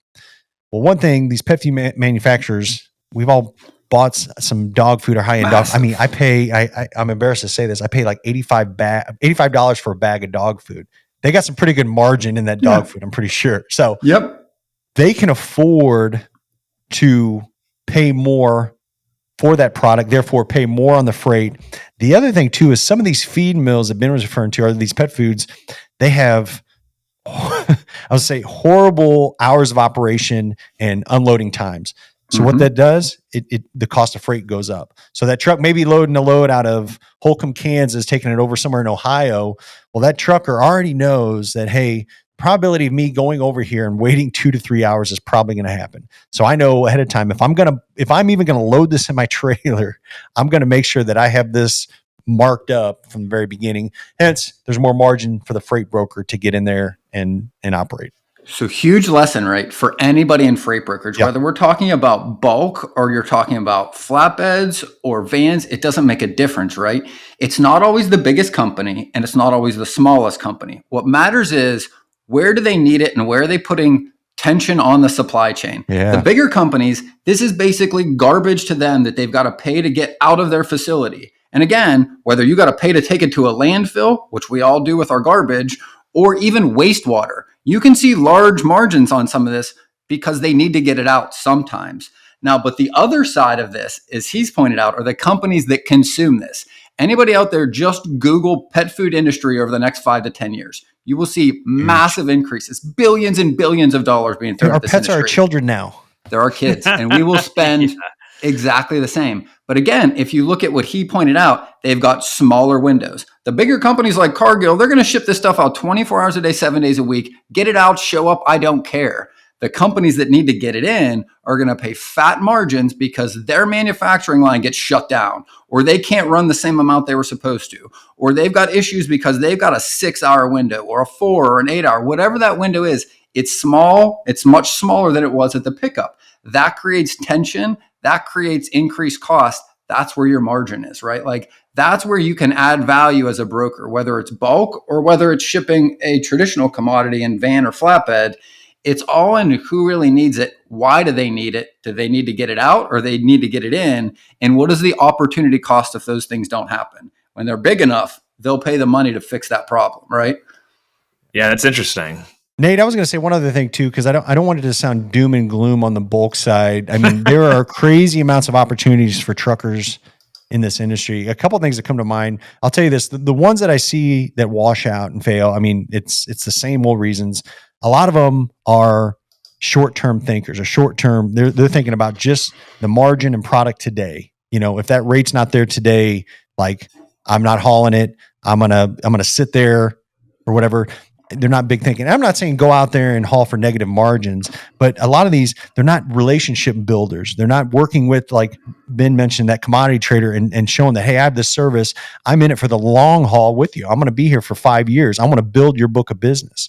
Well, one thing, these pet food manufacturers, we've all bought some dog food or high-end dog. I mean, I'm embarrassed to say this. I pay like $85 for a bag of dog food. They got some pretty good margin in that dog food, I'm pretty sure. So they can afford to pay more for that product, therefore pay more on the freight. The other thing too is some of these feed mills that Ben was referring to are these pet foods. They have, I would say, horrible hours of operation and unloading times. So what that does, the cost of freight goes up. So that truck may be loading a load out of Holcomb, Kansas, taking it over somewhere in Ohio. Well, that trucker already knows that, hey, probability of me going over here and waiting 2 to 3 hours is probably going to happen. So I know ahead of time, if I'm even going to load this in my trailer, I'm going to make sure that I have this marked up from the very beginning. Hence, there's more margin for the freight broker to get in there and operate. So huge lesson, right? For anybody in freight brokerage, whether we're talking about bulk or you're talking about flatbeds or vans, it doesn't make a difference, right? It's not always the biggest company and it's not always the smallest company. What matters is where do they need it and where are they putting tension on the supply chain? Yeah. The bigger companies, this is basically garbage to them that they've got to pay to get out of their facility. And again, whether you got to pay to take it to a landfill, which we all do with our garbage, or even wastewater, you can see large margins on some of this because they need to get it out sometimes. Now, but the other side of this, as he's pointed out, are the companies that consume this. Anybody out there, just Google pet food industry over the next 5 to 10 years. You will see massive increases, billions and billions of dollars being thrown at this industry. Our pets are our children now. They're our kids, and we will spend exactly the same. But again, if you look at what he pointed out, they've got smaller windows. The bigger companies like Cargill, they're going to ship this stuff out 24 hours a day, 7 days a week. Get it out, show up, I don't care. The companies that need to get it in are going to pay fat margins because their manufacturing line gets shut down, or they can't run the same amount they were supposed to, or they've got issues because they've got a 6-hour window or a 4 or an 8-hour, whatever that window is. It's small. It's much smaller than it was at the pickup. That creates tension. That creates increased cost. That's where your margin is, right? Like that's where you can add value as a broker, whether it's bulk or whether it's shipping a traditional commodity in van or flatbed. It's all in who really needs it. Why do they need it? Do they need to get it out or they need to get it in? And what is the opportunity cost if those things don't happen? When they're big enough, they'll pay the money to fix that problem, right? Yeah, that's interesting. Nate, I was going to say one other thing too, because I don't want it to sound doom and gloom on the bulk side. I mean, there are crazy amounts of opportunities for truckers in this industry. A couple of things that come to mind. I'll tell you this: the ones that I see that wash out and fail. I mean, it's the same old reasons. A lot of them are short-term thinkers or short-term. They're thinking about just the margin and product today. You know, if that rate's not there today, like I'm not hauling it. I'm gonna sit there or whatever. They're not big thinking. I'm not saying go out there and haul for negative margins, but a lot of these, they're not relationship builders. They're not working with, like Ben mentioned, that commodity trader and showing that, hey, I have this service. I'm in it for the long haul with you. I'm going to be here for 5 years. I want to build your book of business.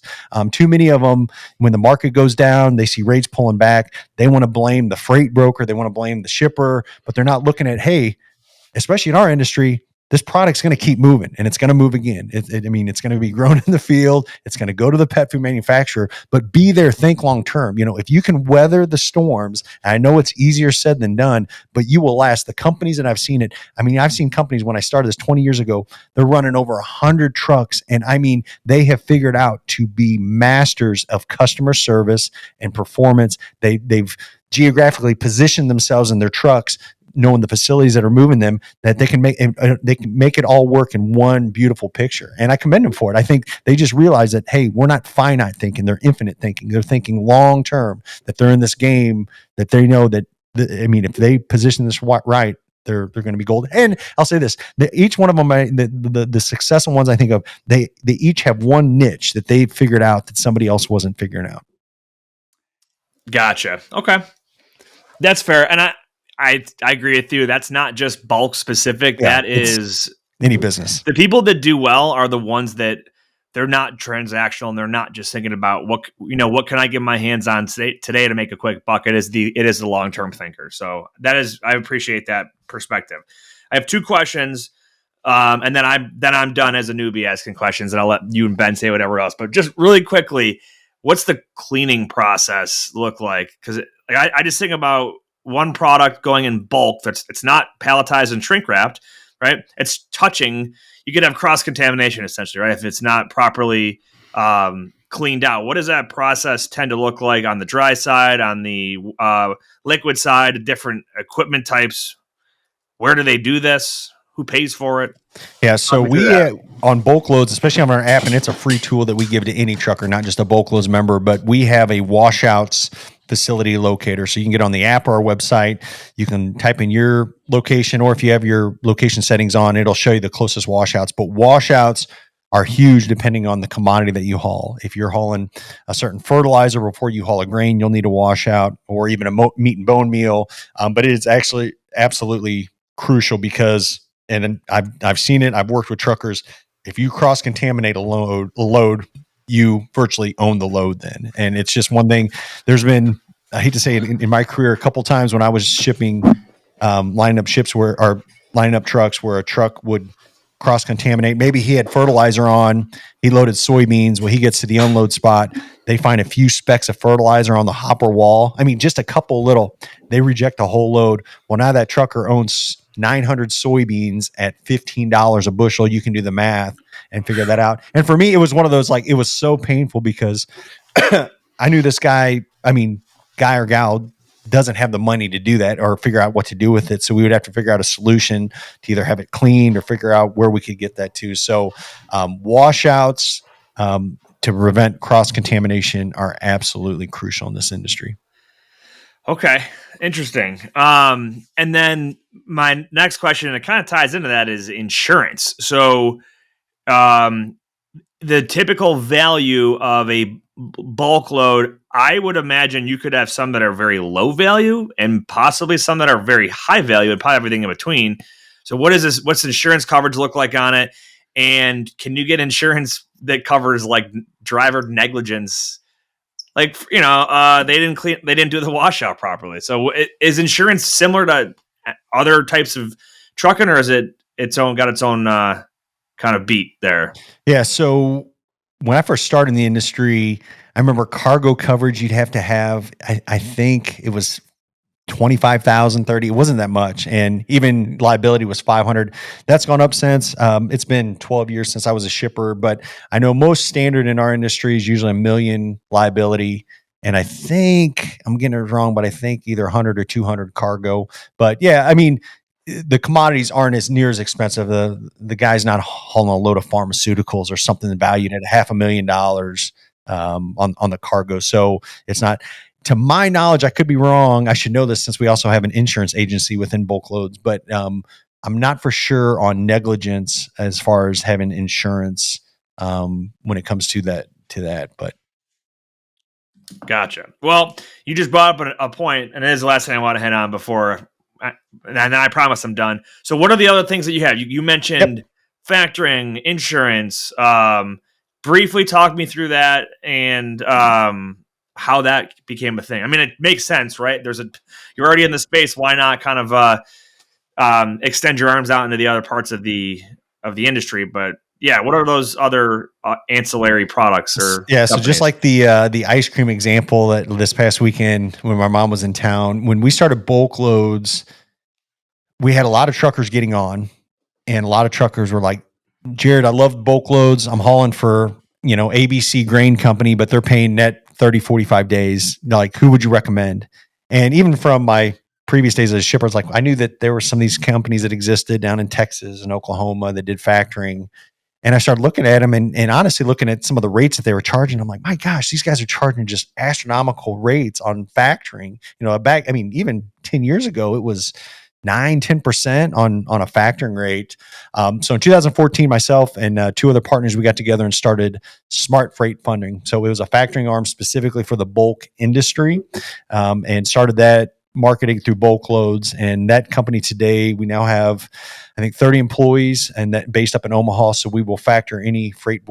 Too many of them, when the market goes down, they see rates pulling back. They want to blame the freight broker. They want to blame the shipper, but they're not looking at, hey, especially in our industry, this product's going to keep moving and it's going to move again. It's going to be grown in the field. It's going to go to the pet food manufacturer, but be there, think long term. If you can weather the storms, and I know it's easier said than done, but you will last. The companies that I've seen it, I've seen companies when I started this 20 years ago, they're running over 100 trucks. And they have figured out to be masters of customer service and performance. They've geographically positioned themselves in their trucks, knowing the facilities that are moving them, that they can make it all work in one beautiful picture. And I commend them for it. I think they just realize that, hey, we're not finite thinking, they're infinite thinking. They're thinking long term, that they're in this game, that they know that, if they position this right, they're going to be golden. And I'll say this, each one of them, the successful ones I think of, they each have one niche that they've figured out that somebody else wasn't figuring out. Gotcha. Okay. That's fair. And I agree with you. That's not just bulk specific. Yeah, that is any business. The people that do well are the ones that they're not transactional and they're not just thinking about what can I get my hands on today to make a quick buck. It is the long-term thinker. So I appreciate that perspective. I have two questions. And then I'm done as a newbie asking questions, and I'll let you and Ben say whatever else. But just really quickly, what's the cleaning process look like? Because I just think about one product going in bulk it's not palletized and shrink wrapped, right? It's touching. You could have cross contamination essentially, right? If it's not properly cleaned out. What does that process tend to look like on the dry side, on the liquid side, different equipment types? Where do they do this? Who pays for it? Yeah, so we on bulk loads, especially on our app, and it's a free tool that we give to any trucker, not just a bulk loads member, but we have a washouts facility locator. So you can get on the app or our website. You can type in your location, or if you have your location settings on, it'll show you the closest washouts. But washouts are huge depending on the commodity that you haul. If you're hauling a certain fertilizer before you haul a grain, you'll need a washout, or even a meat and bone meal. But it is actually absolutely crucial because, and I've seen it, I've worked with truckers. If you cross contaminate a load, you virtually own the load then. And it's just one thing. There's been, I hate to say it, in my career, a couple times when I was shipping, lining up trucks where a truck would cross contaminate. Maybe he had fertilizer on, he loaded soybeans. When he gets to the unload spot, they find a few specks of fertilizer on the hopper wall. Just a couple little, they reject a whole load. Well, now that trucker owns 900 soybeans at $15 a bushel. You can do the math and figure that out. And for me, it was one of those, it was so painful because I knew this guy, guy or gal doesn't have the money to do that or figure out what to do with it. So we would have to figure out a solution to either have it cleaned or figure out where we could get that to. So washouts to prevent cross-contamination are absolutely crucial in this industry. Okay. Interesting. And then my next question, and it kind of ties into that, is insurance. So the typical value of a bulk load, I would imagine you could have some that are very low value and possibly some that are very high value and probably everything in between. So what's insurance coverage look like on it? And can you get insurance that covers driver negligence? They didn't do the washout properly. So is insurance similar to other types of trucking, or is it got its own kind of beat there? Yeah. So when I first started in the industry, I remember cargo coverage you'd have to have, I think it was 25,000, 30. It wasn't that much. And even liability was 500. That's gone up since. It's been 12 years since I was a shipper, but I know most standard in our industry is usually $1 million liability. And I think I'm getting it wrong, but I think either 100 or 200 cargo. But yeah, the commodities aren't as near as expensive. The guy's not hauling a load of pharmaceuticals or something valued at $500,000 on the cargo. So it's not, to my knowledge, I could be wrong. I should know this since we also have an insurance agency within bulk loads, but I'm not for sure on negligence as far as having insurance when it comes to that. But gotcha. Well, you just brought up a point, and it is the last thing I want to head on before, and then I promise I'm done. So, what are the other things that you have? You mentioned factoring, insurance. Briefly talk me through that and how that became a thing. I mean, it makes sense, right? You're already in the space. Why not kind of extend your arms out into the other parts of the industry? But yeah, what are those other ancillary products or so companies? just like the ice cream example that this past weekend when my mom was in town, when we started bulk loads, we had a lot of truckers getting on, and a lot of truckers were like, Jared, I love bulk loads. I'm hauling for, ABC grain company, but they're paying net 30, 45 days. Like, who would you recommend? And even from my previous days as a shipper, it's like, I knew that there were some of these companies that existed down in Texas and Oklahoma that did factoring. And I started looking at them and honestly looking at some of the rates that they were charging. I'm like, my gosh, these guys are charging just astronomical rates on factoring. Even 10 years ago, it was 9-10% on a factoring rate. So in 2014, myself and two other partners, we got together and started Smart Freight Funding. So it was a factoring arm specifically for the bulk industry, and started that marketing through bulk loads. And that company today, we now have, I think, 30 employees, and that based up in Omaha. So we will factor any freight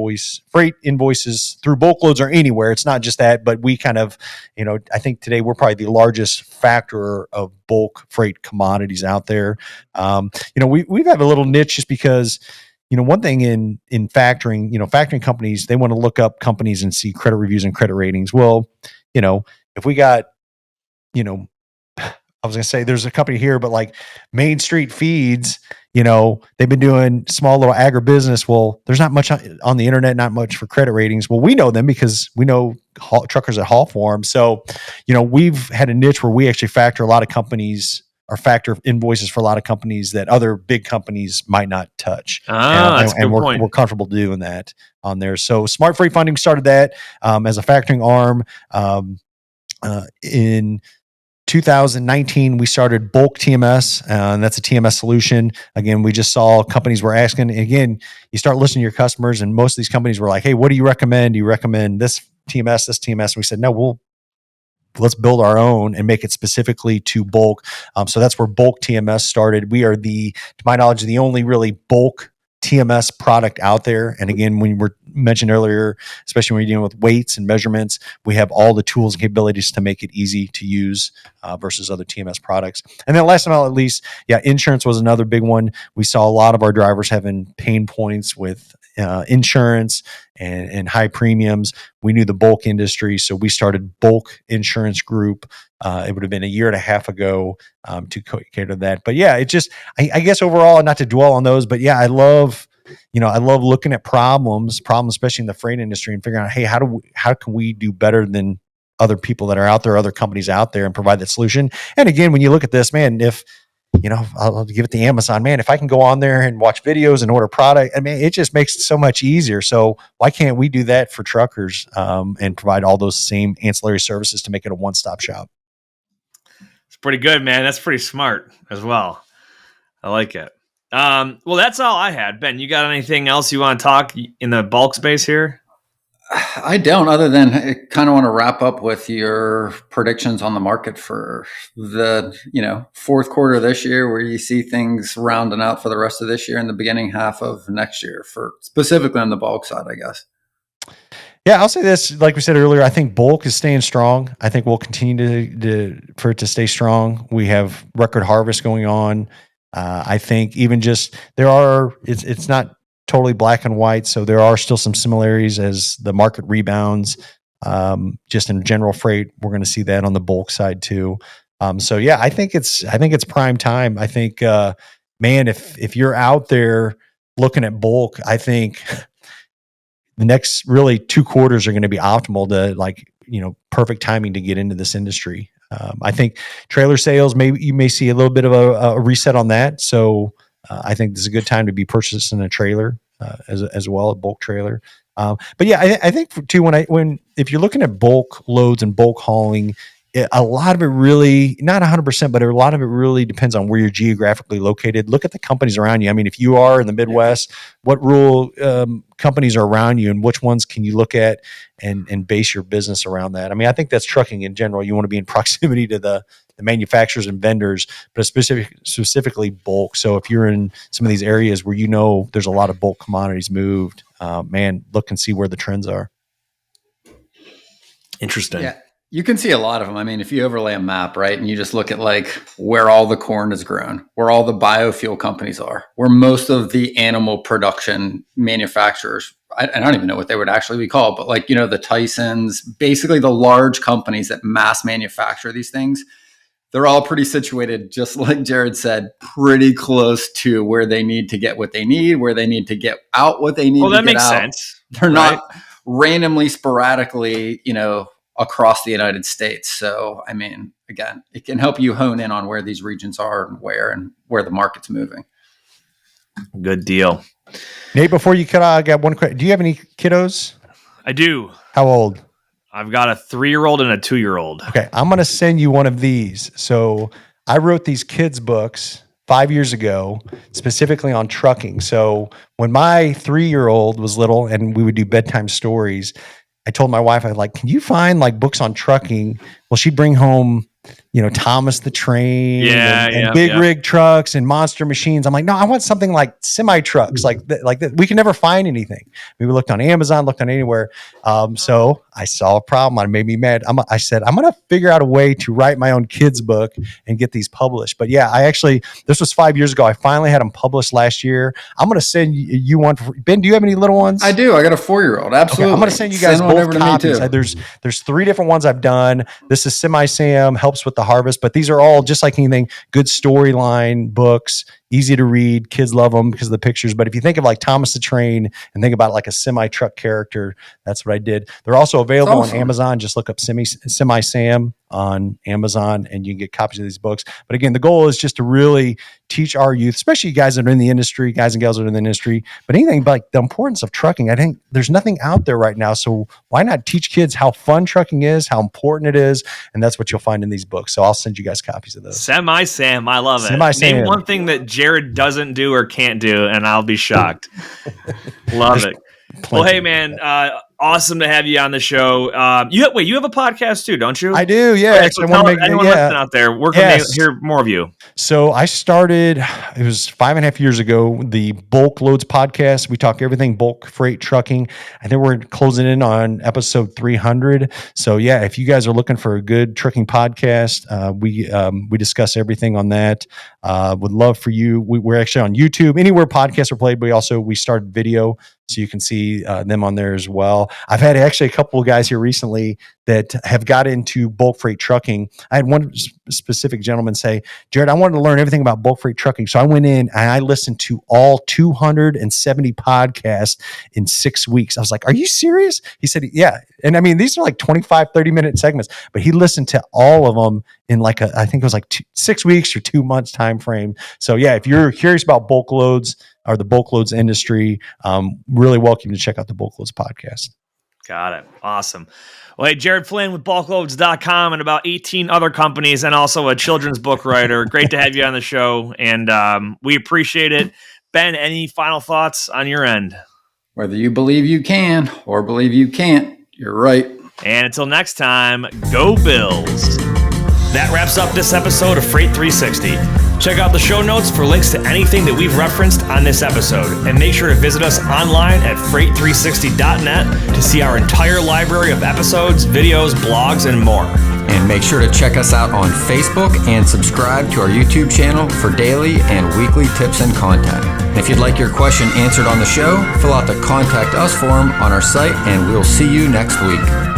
invoices through bulk loads or anywhere. It's not just that, but we kind of, I think today we're probably the largest factorer of bulk freight commodities out there. We've had a little niche just because, one thing in factoring, factoring companies, they want to look up companies and see credit reviews and credit ratings. Well, if we got, I was going to say there's a company here, but like Main Street Feeds, they've been doing small little agribusiness. Well, there's not much on the internet, not much for credit ratings. Well, we know them because we know truckers that haul for them. So, we've had a niche where we actually factor a lot of companies or factor invoices for a lot of companies that other big companies might not touch. That's a good point. We're comfortable doing that on there. So Smart Freight Funding started that as a factoring arm. In 2019, we started Bulk TMS, and that's a TMS solution. Again, we just saw companies were asking. And again, you start listening to your customers, and most of these companies were like, "Hey, what do you recommend? Do you recommend this TMS, this TMS?" And we said, "No, let's build our own and make it specifically to bulk." So that's where Bulk TMS started. We are to my knowledge, the only really bulk TMS product out there. And again, when we were mentioned earlier, especially when you're dealing with weights and measurements, we have all the tools and capabilities to make it easy to use versus other TMS products. And then last but not least, insurance was another big one. We saw a lot of our drivers having pain points with insurance and high premiums. We knew the bulk industry, so we started Bulk Insurance Group. It would have been a year and a half ago to cater to that. But yeah, it just, I guess overall, not to dwell on those, but yeah, I love looking at problems, especially in the freight industry, and figuring out, hey, how can we do better than other people that are out there, other companies out there, and provide that solution. And again, when you look at this, man, if I'll give it to Amazon, man, if I can go on there and watch videos and order product, I mean, it just makes it so much easier. So why can't we do that for truckers and provide all those same ancillary services to make it a one-stop shop? It's pretty good, man. That's pretty smart as well. I like it. Well, that's all I had. Ben, you got anything else you want to talk in the bulk space here? I don't, other than I kind of want to wrap up with your predictions on the market for the, fourth quarter of this year, where you see things rounding out for the rest of this year and the beginning half of next year, for specifically on the bulk side, I guess. Yeah, I'll say this, like we said earlier, I think bulk is staying strong. I think we'll continue for it to stay strong. We have record harvest going on. I think even just it's not totally black and white. So there are still some similarities as the market rebounds. Just in general freight, we're going to see that on the bulk side too. So yeah, I think it's prime time. I think, man, if you're out there looking at bulk, I think the next really 2 quarters are going to be optimal to perfect timing to get into this industry. I think trailer sales, maybe you may see a little bit of a reset on that. So I think this is a good time to be purchasing a trailer as well, a bulk trailer. But yeah, I think too, if you're looking at bulk loads and bulk hauling, a lot of it really, not 100%, but a lot of it really depends on where you're geographically located. Look at the companies around you. I mean, if you are in the Midwest, what rural companies are around you, and which ones can you look at and base your business around that? I mean, I think that's trucking in general. You want to be in proximity to the manufacturers and vendors, but specifically bulk. So if you're in some of these areas where there's a lot of bulk commodities moved, man, look and see where the trends are. Interesting. Yeah, you can see a lot of them. I mean, if you overlay a map, right, and you just look at like where all the corn is grown, where all the biofuel companies are, where most of the animal production manufacturers, I don't even know what they would actually be called, but like, the Tysons, basically the large companies that mass manufacture these things, they're all pretty situated, just like Jared said, pretty close to where they need to get what they need, where they need to get out what they need to get out. Well, that makes sense. They're not randomly, sporadically, across the United States. So, I mean, again, it can help you hone in on where these regions are and where the market's moving. Good deal. Nate, before you cut out, I got one question. Do you have any kiddos? I do. How old? I've got a 3-year-old and a 2-year-old. Okay, I'm going to send you one of these. So I wrote these kids' books 5 years ago, specifically on trucking. So when my 3-year-old was little and we would do bedtime stories, I told my wife, I was like, can you find like books on trucking? Well, she'd bring home, Thomas the Train and big rig trucks and monster machines. I'm like, no, I want something like semi trucks, like that. We can never find anything. We looked on Amazon, looked on anywhere. So I saw a problem. It made me mad. I said, I'm going to figure out a way to write my own kids book and get these published. But yeah, this was 5 years ago. I finally had them published last year. I'm going to send you one. Ben, do you have any little ones? I do. I got a 4-year-old. Absolutely. Okay, I'm going to send you guys both copies. There's 3 different ones I've done. This is Semi-Sam, helps with the harvest, but these are all just like anything, good storyline books, easy to read. Kids love them because of the pictures. But if you think of like Thomas the Train and think about like a semi-truck character, that's what I did. They're also available on Amazon. Just look up Semi-Sam on Amazon and you can get copies of these books. But again, the goal is just to really teach our youth, especially guys that are in the industry, guys and gals that are in the industry, but anything like the importance of trucking. I think there's nothing out there right now. So why not teach kids how fun trucking is, how important it is? And that's what you'll find in these books. So I'll send you guys copies of those. Semi-Sam, I love it. Semi-Sam. Name one thing that Jared doesn't do or can't do, and I'll be shocked. Love it. Well, hey, man, awesome to have you on the show. You have a podcast too, don't you? I do, yeah. Okay, so tell anyone listening out there, where can they hear more of you? So I started, it was 5.5 years ago, the Bulk Loads podcast. We talk everything bulk freight trucking. I think we're closing in on episode 300. So yeah, if you guys are looking for a good trucking podcast, we discuss everything on that. Would love for you. We're actually on YouTube, anywhere podcasts are played. But we started video, so you can see them on there as well. I've had actually a couple of guys here recently that have got into bulk freight trucking. I had one specific gentleman say, Jared, I wanted to learn everything about bulk freight trucking. So I went in and I listened to all 270 podcasts in 6 weeks. I was like, are you serious? He said, yeah. And I mean, these are like 25, 30-minute segments, but he listened to all of them in I think it was like 6 weeks or 2 months time frame. So yeah, if you're curious about bulk loads or the bulk loads industry, really welcome to check out the Bulk Loads podcast. Got it. Awesome. Well, hey, Jared Flinn with bulkloads.com and about 18 other companies, and also a children's book writer. Great to have you on the show, and we appreciate it. Ben, any final thoughts on your end? Whether you believe you can or believe you can't, you're right. And until next time, go Bills. That wraps up this episode of Freight 360. Check out the show notes for links to anything that we've referenced on this episode. And make sure to visit us online at freight360.net to see our entire library of episodes, videos, blogs, and more. And make sure to check us out on Facebook and subscribe to our YouTube channel for daily and weekly tips and content. If you'd like your question answered on the show, fill out the Contact Us form on our site, and we'll see you next week.